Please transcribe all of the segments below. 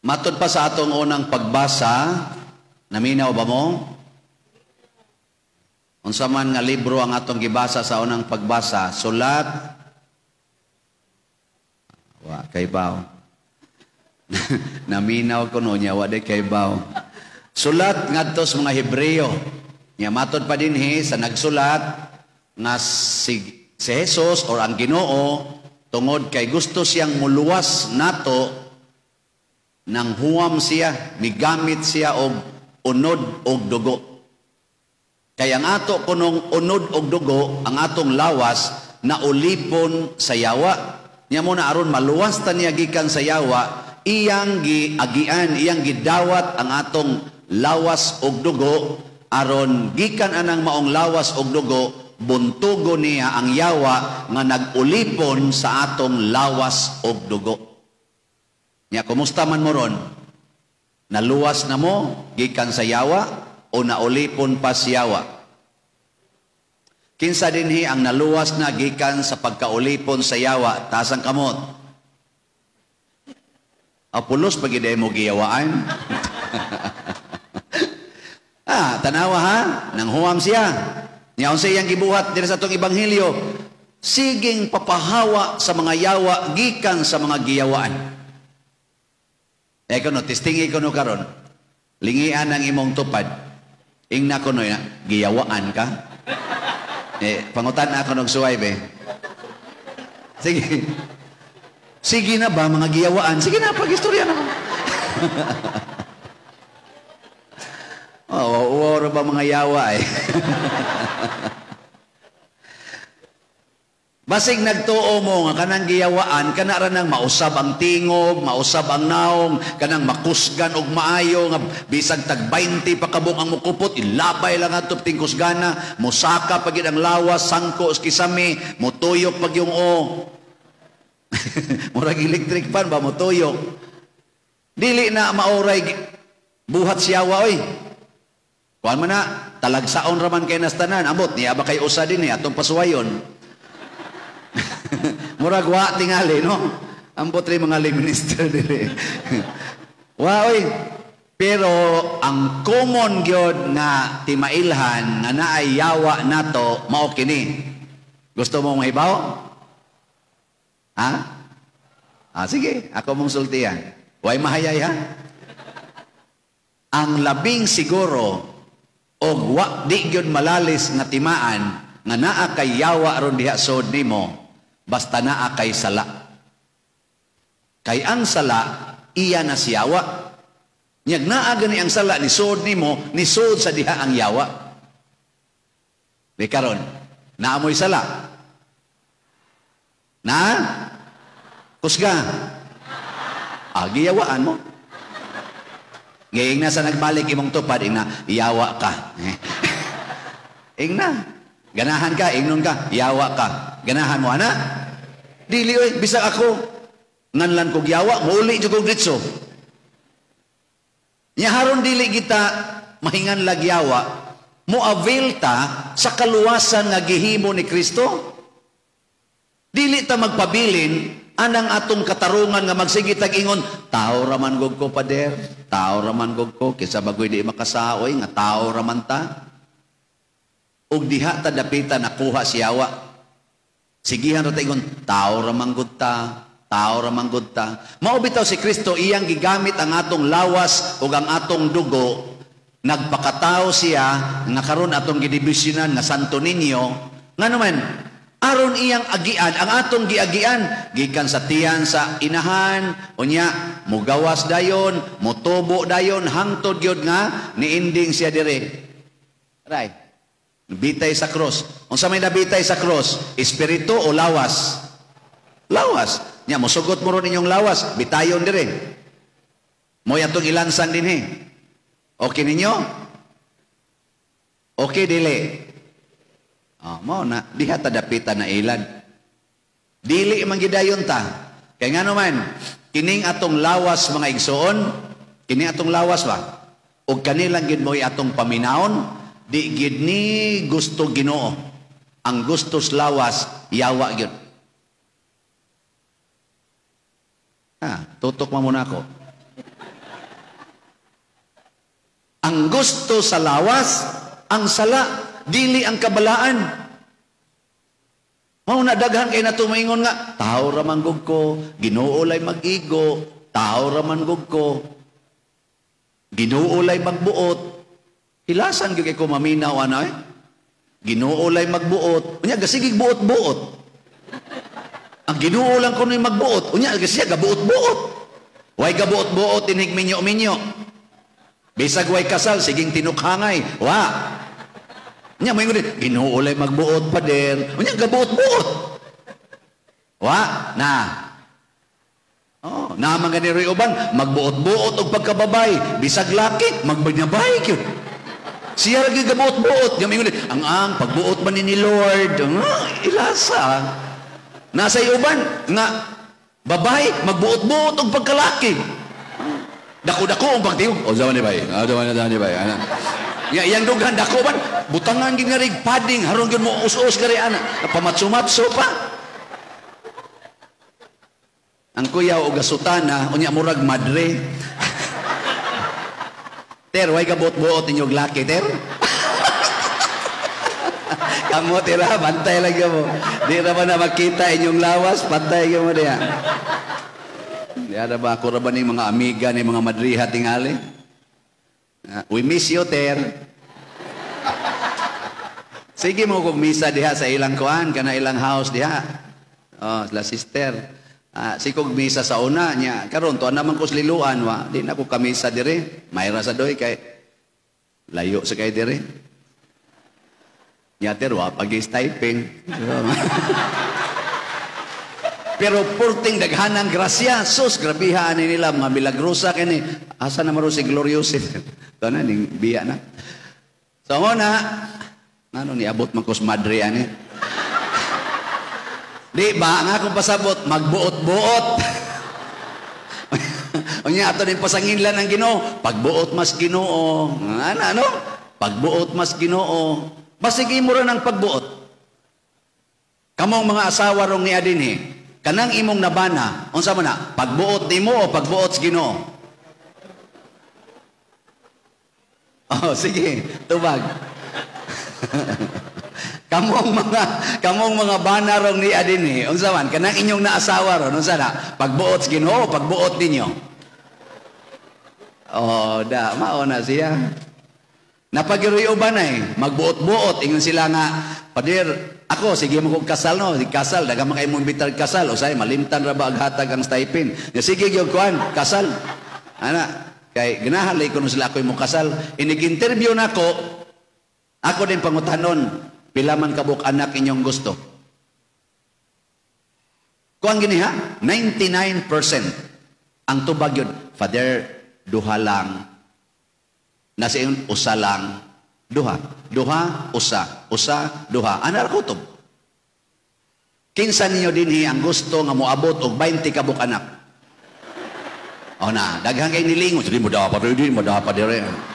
Matod pa sa atong unang pagbasa, naminaw ba mo? Unsa man nga libro ang atong gibasa sa unang pagbasa? Sulat. Wa kay baw. Naminaw ko no nya wa day kay baw. Sulat ngadto sa mga Hebreo. Nya matod pa dinhi sa nagsulat nga si Jesus or ang Ginoo tungod kay gusto siyang muluwas nato nang huwam siya, migamit siya og unod og dugo. Kaya ang ato kunong unod og dugo, ang atong lawas na ulipon sa yawa. Nya mo na aron maluwas ta niya gikan sa yawa, iyang giagian, iyang gidawat ang atong lawas og dugo aron gikan anang maong lawas og dugo, buntugo niya ang yawa nga nagulipon sa atong lawas og dugo. Nya kumusta man mo ron? Naluwas na mo gikan sa yawa o naulipon pa sa yawa? Kinsa dinhi ang naluwas na gikan sa pagkaulipon sa yawa? Taas ang kamot. Apulos pag iday mo giyawaan. Tanawa ha? Nang huwam siya. Nya unsa iyang gibuhat diri sa atong ebanghelyo? Siging papahawa sa mga yawa gikan sa mga giyawaan. Kono, testingi ko no karon. Lingian ang imong tupad. Ingna ko no, giyawaan ka. Pangutan na ako ng suway, be. Sige. Sige na ba, mga giyawaan? Sige na, pag-istorya na. Uwaro ba mga yawa, Basig nagtuo mo nga kanang giyawaan, kana ra nang mausab ang tingog, mausab ang naong, kanang makusgan og maayo nga bisag tag 20 pa kabuk ang mukupot, ilabay lang ato ting kusgana, musaka pagid ang lawas, sangko os kisame, mutuyok pag yung murag electric fan ba mutuyok. Dili na mauray buhat siyawa oy. Kuan man na talagsaon ra man kay nastanan, amot niya ba kay usa din atong pasuwayon. Murag wa tingali no ambot ri mga minister dire. Wa oy, pero ang common gyud nga timailhan nga naay yawa nato mao kini. Gusto mo mahibaw? Ha? Sige, ako mong sultihan. Way mahayay ha. Ang labing siguro og wa di gyud malalis nga timaan nga naa kay yawa aron diha sod nimo. Basta naa kay sala. Kay ang sala, iya na siyawa. Nyag naa gani ang sala, ni sod nimo, ni sod sa diha ang yawa. Di karon, naamoy sala. Na? Kusga. Giyawaan mo. Ngayong na sa nagbalik imong tupad, ingna, yawa ka. Ingna. Ganahan ka, ingnon ka, yawa ka. Ganahan mo, ana? Dili, oy, bisag ako. Nganlan kog yawa, muli dyan kog ditso. Nyaharon dili kita mahingan lagyawa, mo-avail ta sa kaluwasan nga gihimo ni Kristo. Dili ta magpabilin, anang atong katarungan nga magsige tag-ingon, tao raman gog ko, pader, tao raman gog ko, kisa bagoy di makasaoy, nga tao raman ta. Og diha ta dapita nakuha si yawa. Sigihan ra taingon tao ra manggod ta, tao ra manggod ta. Mao bitaw si Kristo iyang gigamit ang atong lawas ug ang atong dugo. Nagpakatao siya nga karon atong gidibisyonan nga Santo Niño. Ngano man aron iyang agian ang atong giagian gikan sa tiyan sa inahan unya mugawas dayon, motubo dayon hangtod gyud nga niinding siya dire. Right. Bitay sa cross. Unsa may nabitay sa cross? Espiritu o lawas? Lawas. Nya mosugot mo ron inyong lawas, bitayon dire. Mo atong ilansan dinhi. Okay ninyo? Okay dili. Mao na diha ta dapitan na ilan. Dili man gidayon ta. Kay ngano man kining atong lawas mga igsoon, kining atong lawas ba? Og kanilang gid mo'y atong paminaon. Di gid ni gusto Ginoo. Ang gustos lawas, yawa gyud. Tutok mo muna ako. Ang gusto sa lawas, ang sala, dili ang kabalaan. Na daghan kay natumingon nga, tao raman gug ko, Ginoo lay mag-igo, tao raman gug ko, Ginoo lay magbuot. Hilasan gyud kay ko maminaw ano Ginoo lay magbuot. Unya gasigig buot-buot. Ang Ginoo lang kuno'y magbuot. Unya gasiya gabuot-buot. Way gabuot-buot inig minyo-minyo. Bisag way kasal siging tinukhangay. Wa. Unya mo ingon Ginoo lay magbuot pader. Unya gabuot-buot. Wa na. Oh, na mga niroy uban magbuot-buot og pagkababay. Bisag laki magbanyabay gyud. Siya lagi gabuot-buot. Ang pagbuot man ni Lord. Ilasa. Nasa iuban nga, babay, magbuot-buot og pagkalaki. Dako-dako ang pagtiyo. O, zaman ni bay. Zaman ni bay. Yang dughan, dako ban, butangan ginarig, pading, harong yun mo us-us kari, pamatso-matso pa. Ang kuya o gasutana, unya murag madre. Ter, way ka buot-buot inyong laki, ter? Kamu tira, bantay lang mo. Di naman na makita inyong lawas, bantay mo diya. Di ada ba, ako ba ni mga amiga, ni mga madriha tingali? We miss you, ter. Sige mo kung misa diha sa ilang kuan, kana ilang house diha. Oh, la sister. Sikog misa sa una niya karon to naman ko sliluan wa di na ko kamisa dire mayra sa doy kay layo sa kay dire nya terwa pag-stipend. Pero purting daghanang grasya sus grabiha ani nila mga milagrosa kani asa na maro si Glorious to na ning biya na so na ano ni abot man ko sa madre ani. Di ba, nga akong pasabot, magbuot-buot. Unya, ato din pasanginlan ng Ginoo, pagbuot mas Ginoo. Ano? Pagbuot mas Ginoo. Basigi mo rin ang pagbuot. Kamong mga asawa rong ni Adinhi, kanang imong nabana, unsa mo na, pagbuot di mo o pagbuot sa Ginoo? Oh, sige, tubag. kamong mga bana rong ni Adinhi, unsa man kanang inyong naasawa ron, unsa na? Pagbuot sa Ginoo, pagbuot ninyo. Oh, mao na siya. Napagiroy uban magbuot-buot ingon sila nga, pader, ako sige mo kog kasal no, di kasal daga man kay mo imbitar kasal, usay malimtan ra ba ag hatag ang stipend. Sige gyud kuan, kasal. Ana, kay ganahan lay kuno sila ako'y mo kasal. Inig-interview nako, ako din pangutanon. Pila man kabuk anak inyong gusto? Kuang gini ha? 99% ang tubag yun. Father, duha lang. Nasa yun, usa lang. Duha. Duha, usa. Usa, duha. Ano kutob? Kinsa ninyo din ang gusto nga moabot og 20 kabuk anak? O na, daghang kay nilingon. Hindi mo dapat dire.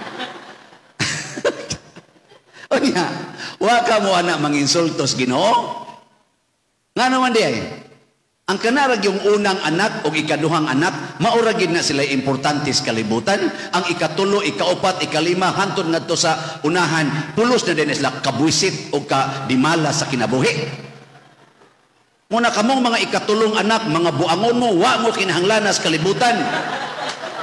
O niya, wa ka mo anak manginsultos Ginoo. Nga naman di ang kanarag yung unang anak o ikaduhang anak, mauragin na sila importante sa kalibutan. Ang ikatulo, ikaupat, ikalima, hantod nga to sa unahan, pulos na din sila kabwisit o kadimala sa kinabuhi. Muna kamong mga ikatulong anak, mga buangon mo, wa mo kinahanglanas kalibutan.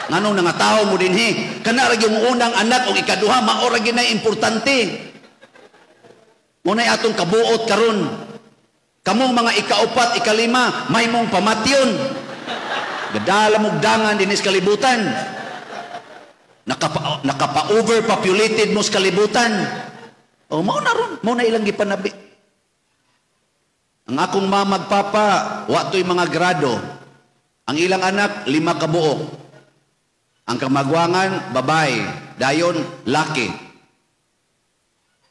Nganong nga tao mo din kanarag yung unang anak o ikaduha, mauragin na importante. Muna'y atong kabuot karon. Kamong mga ikaupat, ikalima, may mong pamatyon. Gadala mong dangan din sa kalibutan. Nakapa-overpopulated mo sa kalibutan. O, mauna ron. Mauna ilang gipanabi. Ang akong mamagpapa, wato'y mga grado. Ang ilang anak, 5 kabuok. Ang kamagwangan, babae. Dayon, laki.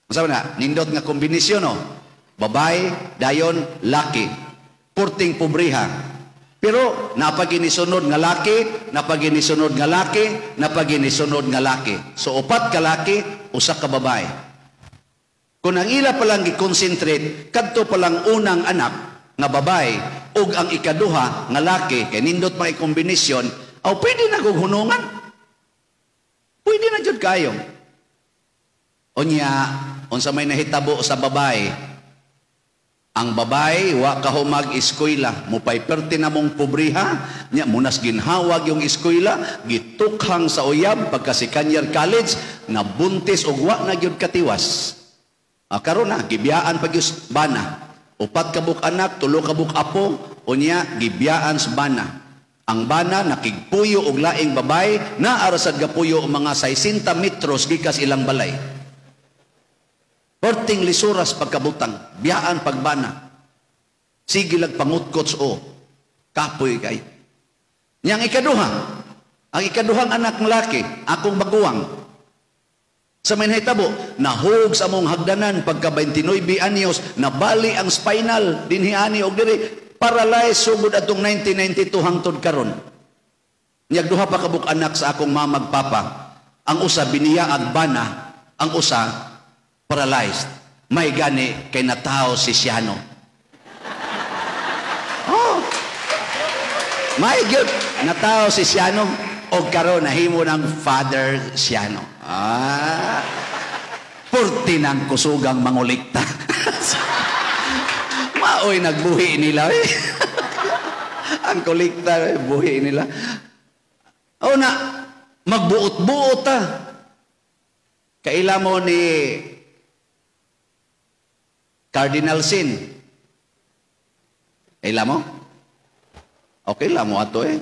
Masabi na, nindot nga kombinasyon, no? Babae, dayon, laki. Purting pobriha. Pero, napaginisunod nga laki, napaginisunod nga laki, napaginisunod nga laki. So, 4 ka laki, 1 ka babae. Kung ang ila palang i-concentrate, kadto palang unang anak nga babae, ug ang ikaduha nga laki, kay nindot pa i-kombinasyon, pwede na kong hunungan. pwede na jud kayo. Unya, unsa may nahitabo sa babae, ang babae, wa ka humag-eskwela, mupay perti na mong pobriha, nya munas ginhawag yung eskwela, gitukhang sa uyab, pagka si Kanyar College, nabuntis og wa na gyud katiwas. Karon na, gibiyaan pag yung bana. Upat kabuk anak, tulo kabuk apo, unya, gibiyaan sa bana. Ang bana, nakigpuyo og laing babae, naarasad gapuyo o mga 60 metros gikas ilang balay. Porting lisuras pagkabutang, biyaan pagbana. Sige lag pangutkots o, kapoy kay. Yang ikaduha, ang ikaduhang anak ng laki, akong baguwang. Sa may nahitabo, nahug sa mong hagdanan pagka 29 anyos, nabali ang spinal, dinhiani og diri, paralyzed sugod atong 1992 hangtod karon. Niyag duha pa kabuk anak sa akong mamag papa. Ang usa biniya agbana, ang usa paralyzed. May gani kay natao si Siano. Oh. May good natao si Siano og karon nahimo ng Father Siano. Purti ng kusugang mangulikta. Maoy nagbuhi nila eh. Ang kulikta buhi nila. O na magbuot-buot ta. Kaila mo ni Cardinal Sin. Kaila mo? Okay lang mo ato eh.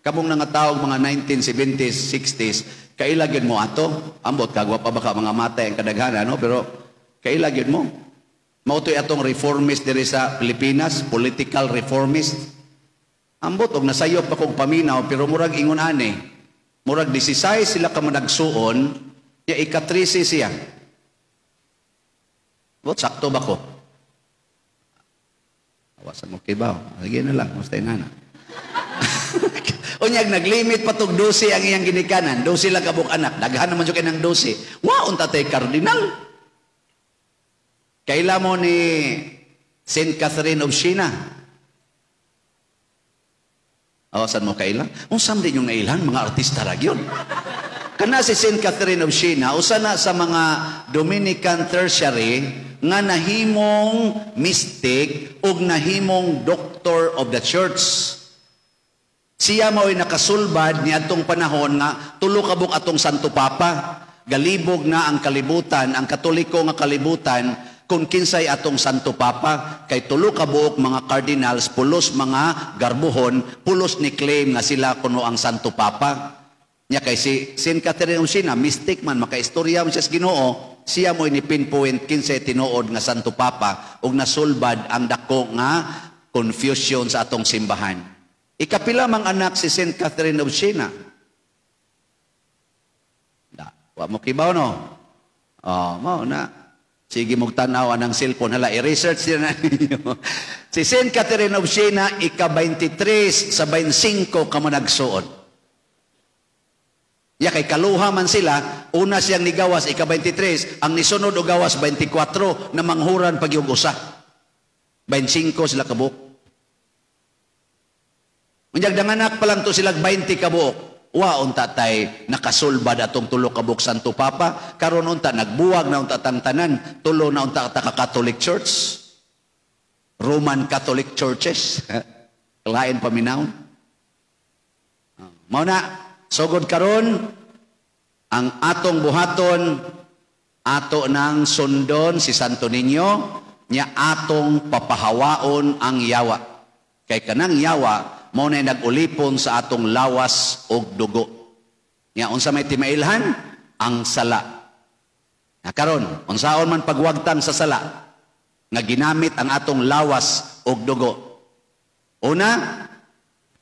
Kamong nangatawag mga 1970s, 60s, kailagyan mo ato. Ambot, kagwa pa baka mga matay ang kadaghanan, no? Pero kailagyan mo. Mautoy atong reformist diri sa Pilipinas, political reformist. Ambot, og nasayop pa kong paminaw, pero murag ingon ani. Murag 16 sila ka managsuon, ya ika-13 siya. Bot, sakto ba ko? Awasan mo kibaw. Lagi na lang, mustay na na. Unyag, naglimit pa tog 12 ang iyang ginikanan. 12 lang kabuk anak. Daghan naman siya ng 12. Waon tatay kardinal. Kaila mo ni Saint Catherine of Siena. Awasan mo kaila? Unsam din yung nailan, mga artista ra gyud. Kana si Saint Catherine of Siena, usa na sa mga Dominican tertiary nga nahimong mystic ug nahimong doctor of the church. Siya mao'y nakasulbad ni atong panahon nga tulo kabuk atong Santo Papa. Galibog na ang kalibutan, ang Katoliko nga kalibutan kung kinsay atong Santo Papa. Kay tulo kabuk mga cardinals, pulos mga garbuhon, pulos ni claim nga sila kuno ang Santo Papa. Nya kay si Saint Catherine of Siena, mystic man, makaistorya man siya sa Ginoo, siya mo'y ni pinpoint kinsay tinuod nga Santo Papa ug nasulbad ang dako nga confusion sa atong simbahan. Ikapila mang anak si Saint Catherine of Siena. Wa mo kibaw no? Mao na. Sige mong tanaw ng cellphone. Hala, i-research na ninyo. Si Saint Catherine of Siena, ika-23 sa 25 ka managsuon. Ya kay kaluha man sila, una siyang nigawas, ika-23, ang nisunod o gawas, 24, na manghuran pag yung usa. 25 sila kabuk. Unyag danganak pa lang to sila 20 kabuk. Waon tatay nakasulbad atong tulo kabuk Santo Papa. Karon unta nagbuwag na unta tanan, tulo na unta ka Catholic Church. Roman Catholic Churches. Lain paminaw. Mao na sugod karon ang atong buhaton ato nang sundon si Santo Niño nya atong papahawaon ang yawa. Kay kanang yawa mo na nag-ulipon sa atong lawas og dugo. Nya unsa may timailhan? Ang sala. Karon, unsaon man pagwagtang sa sala nga ginamit ang atong lawas og dugo. Una,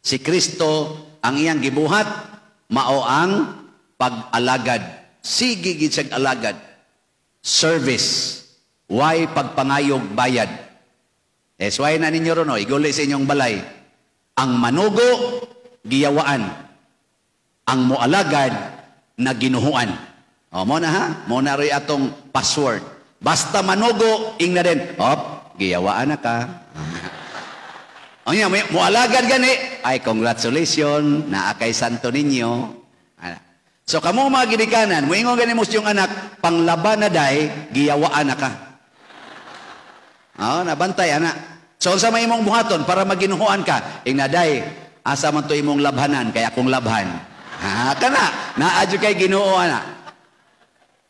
si Kristo ang iyang gibuhat mao ang pag-alagad. Sige gid siyang alagad. Service. Why pagpangayog bayad? Why na ninyo ron, iguli sa inyong balay. Ang manugo, giyawaan. Ang moalagad, na ginuhuan. Mo na ha? Mo na rin atong password. Basta manugo, ing na din. Giyawaan na ka. Moalagad gani. Ay, congratulations, naa kay Santo Niño. So kamo mga ginikanan, moingon gani mo yung anak, panglaban na day, giyawaan na ka. Nabantay ana. So unsa may imong buhaton para maginuhuan ka? Ingnaday, asa man to imong labhanan kay akong labhan. Kana, naadyo kay Ginoo ana.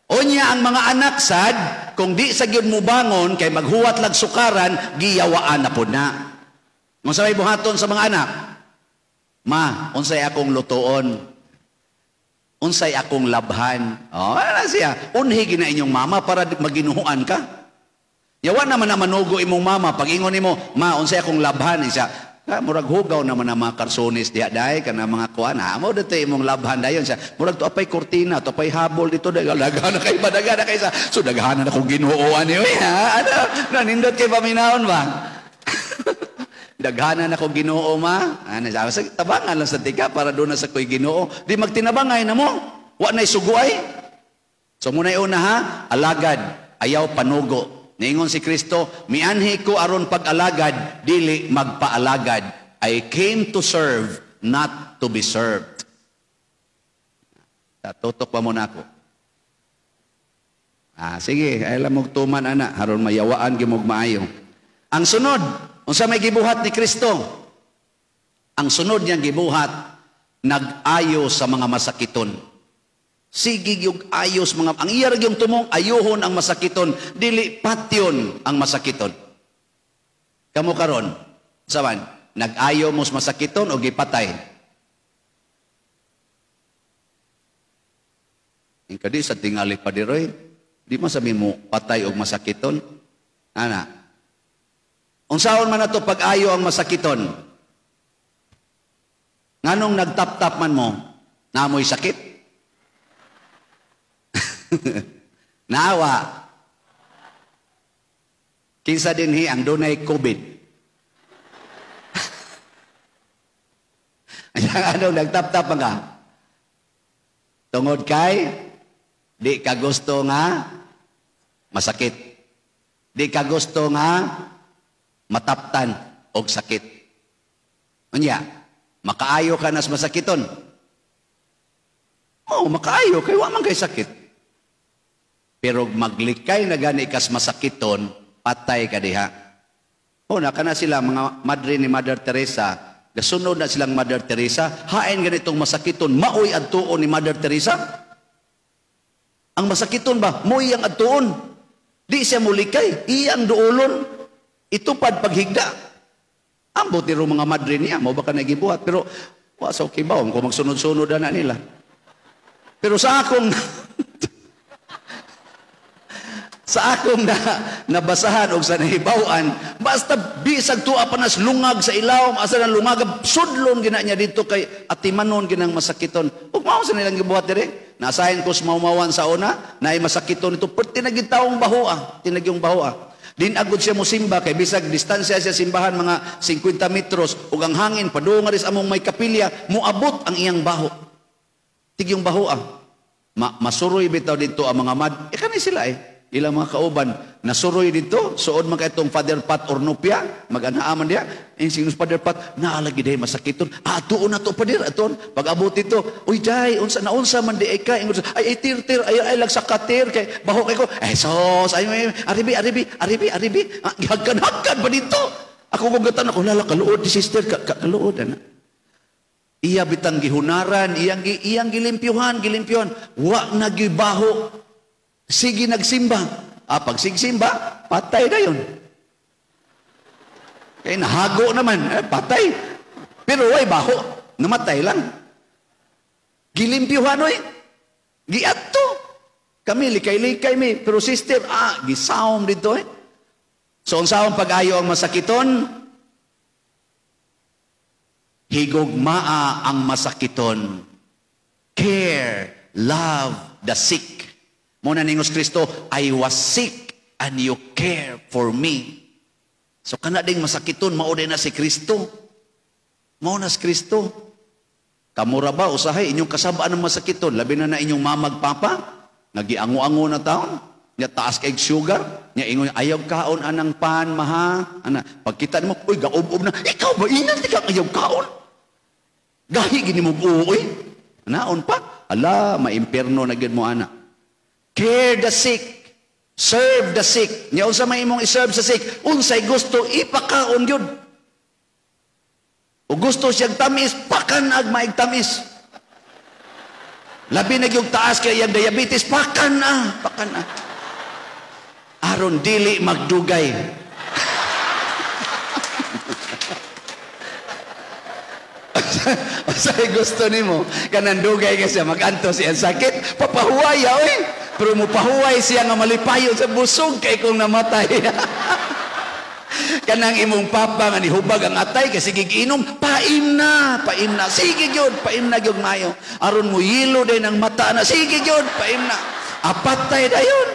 Unya ang mga anak sad, kung di sa gyud mo bangon kay maghuwat lag sukaran, giyawaan na pud na. Unsa may buhaton sa mga anak? Ma, unsay akong lutuon? Unsay akong labhan? Ano siya? Unhi gina inyong mama para maginuhuan ka. Yawan naman na manugo imong mama. Pag ingon nimo, ma, unsay akong labhan? Isa, murag hugaw naman na mga karsonis diya dahi, ka na mga kuwan. Mo dito imong labhan dayon siya. Murag to apay kortina, to apay habol dito. Dagana kay ba, dagana kay sa. So dagana na kong ginuhuan niyo. Nanindot kay paminaon ba? Daghanan ako Ginoo ma. Tabangan lang sa tika para doon na sa ko'y Ginoo. Di magtinabangay na mo. Wa na'y suguay. So muna una ha, alagad, ayaw panugo. Ningon si Kristo, mianhi ko aron pag-alagad, dili magpaalagad. I came to serve, not to be served. Tutok pa muna ako. Sige, alam mo tuman ana, haron mayawaan gimog maayo. Ang sunod, unsa may gibuhat ni Kristo? Ang sunod niyang gibuhat, nag-ayo sa mga masakiton. Sige yung ayos mga, ang iya yung tumong ayuhon ang masakiton, dili patyon ang masakiton. Kamu karon, saman, nag-ayo mos masakiton o gipatay? Yung kadi sa tingali pa diroy, di mo sabi mo patay o masakiton? Ana, unsaon man nato pag-ayo ang masakiton? Nganong nagtap-tap man mo, namoy sakit? Naawa. Kinsa dinhi ang dunay COVID? Anong nagtap-tap man ka? Tungod kay di ka gusto nga masakit. Di ka gusto nga mataptan og sakit. Unya, makaayo ka nas masakiton. Makaayo kay wa man kay sakit. Pero maglikay na gani kas masakiton, patay ka diha. Naka na sila mga madre ni Mother Teresa, gasunod na silang Mother Teresa, hain ganitong masakiton, maoy adtuon ni Mother Teresa. Ang masakiton ba, moy ang adtuon. Di siya mulikay, iyang duulon. Itupad paghigda. Ambot niro mga madre niya, mo baka nagibuhat. Pero, sa okay ba, kung magsunod-sunod na nila. Pero sa akong, nabasahan o sa nahibawan, basta bisag tuwa pa nas lungag sa ilaw, asa nang lungag, sudlon gina niya dito kay atimanon ginang masakiton. Ug mao sa nilang gibuhat dire. Nasahin ko sa maumawan sa una, naay masakiton ito, pero tinagitawong bahua, tinagyong bahua. Din agud siya mo simba kay bisag distansya siya simbahan mga 50 metros ug ang hangin padunga ris among may kapilya, muabot ang iyang baho. Tigyong bahua. Masuroy bitaw dito ang mga mad. Kani sila ilang mga kauban, nasuroy dito, suod man ka itong Father Pat Ornupia, mag-anaaman diya, yung sinus Father Pat, naalagi dahil masakiton, tuon na to pa dir, aton, pag-abot ito, uy day, naunsa man di ay ka, ay tir, ay lag sa katir, kay baho kay ko, sos, ay, aribi, hagkan pa dito, ako gugatan ako, lala, kaluod, sister, kaluod, ana. Iya bitang gihunaran, iyang gilimpyuhan, wa nagibaho. Sige nagsimba. Pag sigsimba, patay na yun. Kaya nahago naman, patay. Pero ay baho, namatay lang. Gilimpyuhan giadto. Kami likay-likay mi, pero sister, gisawom dito So ang sawom pag-ayo ang masakiton, higugmaa ang masakiton. Care, love the sick. Muna ningos Kristo, I was sick and you care for me. So kana ding masakiton, mauday na si Kristo. Mauna si Kristo. Kamura ba, usahay, inyong kasabaan ng masakiton, labi na inyong mamagpapa, nagiango-ango na taon, niya taas kay sugar, niya ingon, ayaw kaon anang pan, maha. Pagkita mo, uy, gaob-ob na, ikaw ba, inan, di ka ayaw kaon? Gahi, gini mo, uy. Naon pa? Ala, maimpierno na gyud mo ana. Care the sick, serve the sick. Nya unsa may imong i-serve sa sick? Unsay gusto ipakaon gyud. O gusto siyang tamis, pakanag maig tamis. Labi na yung taas kay yung diabetes, pakan na. Aron dili magdugay. Say gusto nimo kanang dugay kasi maganto siya sakit, papahuwaya oy. Pero mo pahuway siya nga malipayon sa busog kay kung namatay. Kanang imong papa nga nihubag ang atay kasi giginom, paim na. Sige gyud, paim na gyud mayo. Aron mo yilo din ang mata na, sige gyud, paim na. Apatay dayon.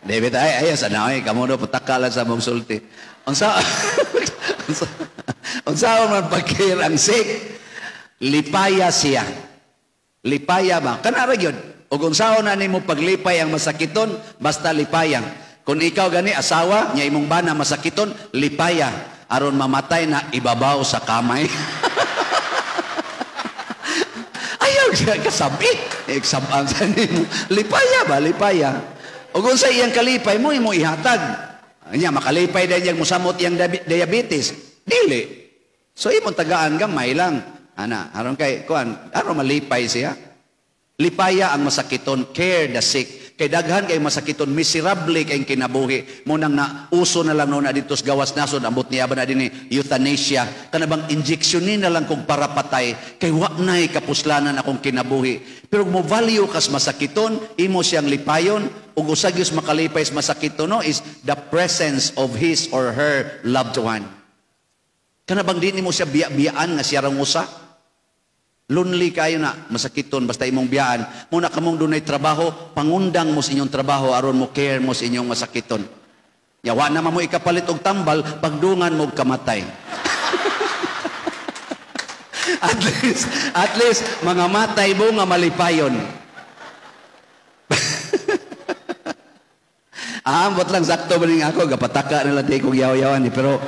David ay sa naoy kamo do patakalan sa mong sulti. Unsa man pagkir ang sick, lipaya siya. Lipaya ba? Kanara gyud. Ug unsaon na nimo paglipay ang masakiton, basta lipaya. Kung ikaw gani asawa, nya imong bana masakiton, lipaya. Aron mamatay na ibabaw sa kamay. Ayaw siya kasabi. Eksabang sa nimo. Lipaya ba? Lipaya. Ug unsa iyang kalipay mo, imo ihatag. Nya makalipay din yang musamot yang diabetes. Dili. So imong tagaan gamay lang. Ana, aron kay kuan, aron malipay siya. Lipaya ang masakiton, care the sick. Kay daghan kay masakiton, miserable kay kinabuhi. Munang na uso na lang no na dito sa gawas nasod, ambot niya ba na din euthanasia. Kanabang injeksyonin na lang kung para patay. Kay wa nay kapuslanan akong kinabuhi. Pero mo value kas masakiton, imo siyang lipayon, ug usagyos makalipay sa masakiton no, is the presence of his or her loved one. Kanabang din mo siya biyaan nga siya rang usa. Lonely kayo na, masakiton, basta imong biyaan. Muna kamong dunay trabaho, pangundang mo sa inyong trabaho, aron mo care mo sa inyong masakiton. Yawa naman mo ikapalit og tambal, pagdungan mo kamatay. at least, mga matay mo nga malipayon. Ambot lang, sakto ba rin ako, gapataka na lang tayo kong yaw-yawan. Pero,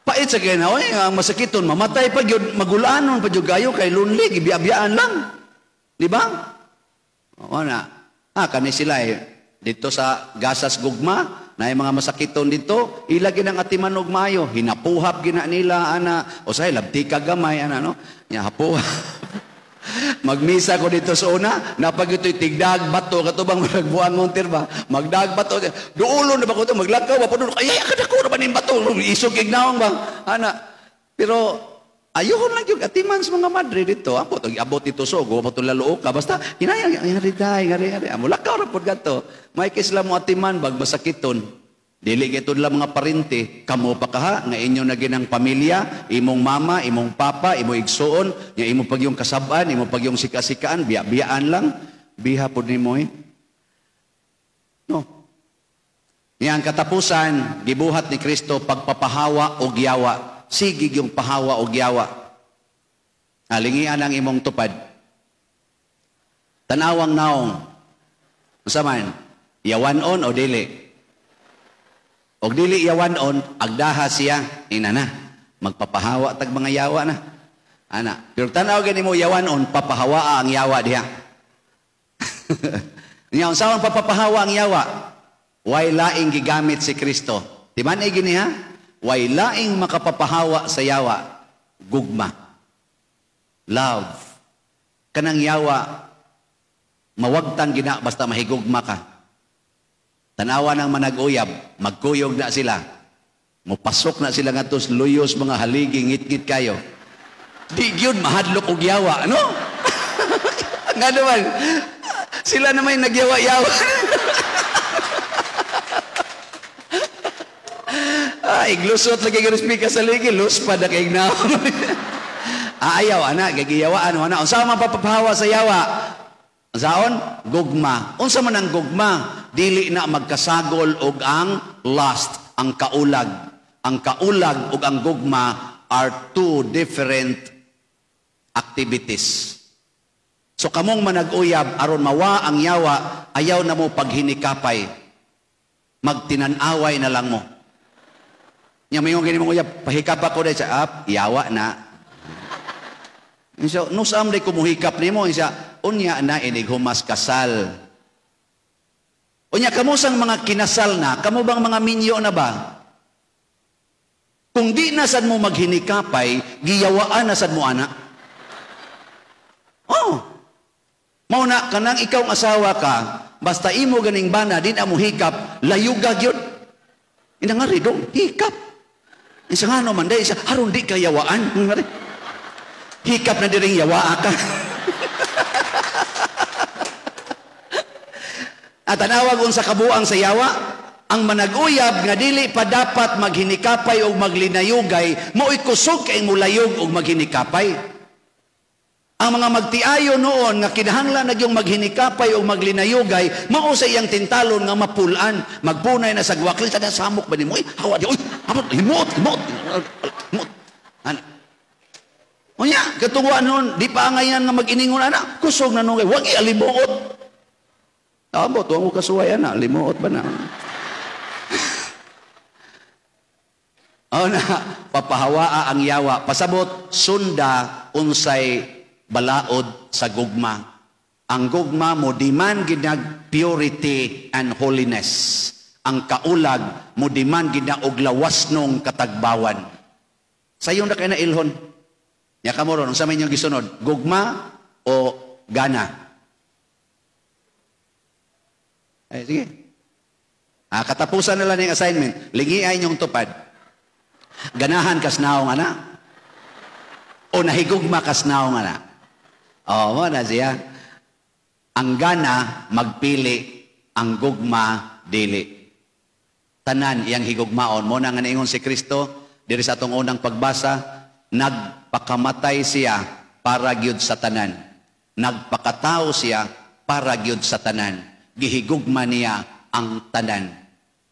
pait sa ginawa, ang masakiton, mamatay pa yun, magulanon pa yun kayo, kay lonely, gibiabiyaan lang. Di ba? O na. Kani sila dito sa Gasas Gugma, na yung mga masakiton dito, ilagin ang atiman og mayo, hinapuhap gina nila, ana, o say, labti ka gamay, ana, no? Hapuhap. Magmisa ko dito sa una, napag ito'y tigdag bato, katubang magbuang ngontir ba? Magdag bato, duulo na ba ko ito, maglakaw, mapuno, ay, akad ako na ba ng bato, isog ignawang ba? Ana, pero, ayun lang yung atiman sa mga madre dito, abot ito sogo, abot laluok ka, basta, hinayang, ngari, mulakaw na po gato, may kisla mo atiman, bag masakiton, dili gito lang mga parente, kamo pa kaha, nga inyo na ginang pamilya, imong mama, imong papa, imong igsuon, nga imong pag yung kasabaan, imong pag yung sikasikaan, biyaan lang, biha po ni mo No. Yang katapusan, gibuhat ni Kristo, pagpapahawa o giyawa. Sigig yung pahawa o giyawa. Alingian ang imong tupad. Tanawang naong. Masaman, yawanon o dili? Og dili yawanon, agdaha siya, inana, magpapahawa tag mga yawa na. Ana, pero tanaw gani mo yawanon, papahawa ang yawa diha. Nya unsaon papahawa ang yawa? Way laing gigamit si Kristo. Di man gini ha? Way laing makapapahawa sa yawa, gugma. Love. Kanang yawa, mawagtang gina basta mahigugma ka. Tanawa ng manag-uyab, magkuyog na sila. Mupasok na sila nga tos luyos mga haligi, ngit-ngit kayo. Di yun, mahadlok og yawa, ano? Nga naman, sila naman nagyawa-yawa. Iglusot lagi garispi ka sa ligi, lus pa na kaig na. Ayaw, anak, gagiyawaan, anak. Unsa man papapahawa sa yawa? Unsaon? Gugma. Unsa man ang gugma? Dili na magkasagol og ang lust, ang kaulag. Ang kaulag ug ang gugma are two different activities. So kamong manag-uyab aron mawa ang yawa, ayaw na mo paghinikapay. Magtinan-away na lang mo. Nya mayon gini mong uyab, pahikap ako dai sa yawa na. Insya, nusam day kumuhikap nimo, insya, unya na inig humas kasal. Unya, kamusang mga kinasal na, kamo bang mga minyo na ba? Kung di na sad mo maghinikapay, giyawaan na sad mo anak. Oh, mauna kanang ikaw ang asawa ka, basta imo ganing bana, din amo hikap, layugag yun. Ina nga rin, hikap. Isa nga naman, dahil isa, haron di ka yawaan. Hikap na diring yawa ka. At tanawag sa kabuang sa yawa, ang manag-uyab nga dili pa dapat maghinikapay o maglinayugay, mo ikusog kay mulayog o maghinikapay. Ang mga magtiayo noon nga kinahanglan na yung maghinikapay o maglinayugay, mao sa iyang tintalon nga mapulan, magpunay na sa gwakli, sa samok ba ni mo? Hawa di, uy, himot. O niya, katungwa noon, di pa ngayon nga mag-iningon na, kusog na noon, huwag i-alimuot. Abo, tuwang mo kasuway na, limuot ba na? O na, papahawaa ang yawa, pasabot, sunda, unsay, balaod sa gugma. Ang gugma mo demand ginag purity and holiness. Ang kaulag mo demand ginag og lawas nung katagbawan. Sayon na kay na ilhon. Ya kamo ron sa inyong gisunod, gugma o gana? Ay sige. Katapusan na lang yung assignment. Lingi ay inyong tupad. Ganahan kas naong ana? O nahigugma kas naong ana? Oo, na siya. Ang gana, magpili. Ang gugma, dili. Tanan, iyang higugmaon. Muna nga naingon si Kristo, diri sa atong unang pagbasa, nagpakamatay siya para gyud sa tanan. Nagpakatao siya para gyud sa tanan. Gihigugma niya ang tanan.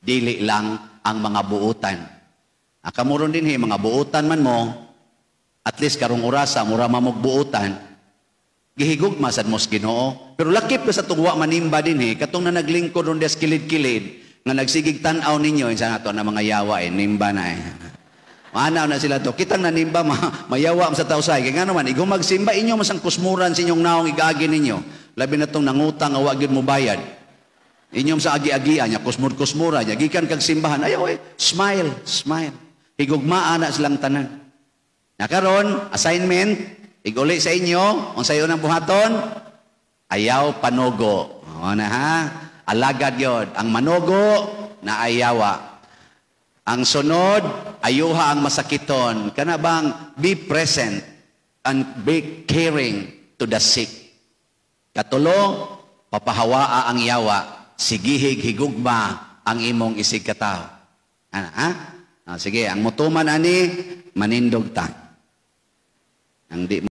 Dili lang ang mga buutan. Kamuron din mga buutan man mo, at least karong orasa, mura mamog buutan, gihigugma sad mos Ginoo. Pero lakip ka sa tungwa manimba din katong na naglingkod ron des kilid-kilid nga nagsigig tan-aw ninyo insa nato na mga yawa nimba na Maanaw na sila to. Kitang nanimba mayawa am sa tausay. Kaya nga naman igong magsimba inyo masang kusmuran sa inyong naong igaagi ninyo. Labi na tong nangutang nga wa gyud mo bayad. Inyong sa agi-agian nya kusmur-kusmura nya gikan kag simbahan. Ayaw smile. Higugmaa na silang tanan. Nakaron assignment iguli sa inyo, kung sayo ng buhaton, ayaw panogo. O na ha? Alagad yun. Ang manogo, na ayawa. Ang sunod, ayuha ang masakiton. Kana bang be present and be caring to the sick. Katulo, papahawaa ang yawa. Sigihig higugma ang imong isig katao. Ano, ha? Sige, ang mutuman ani, manindog ta. Ang di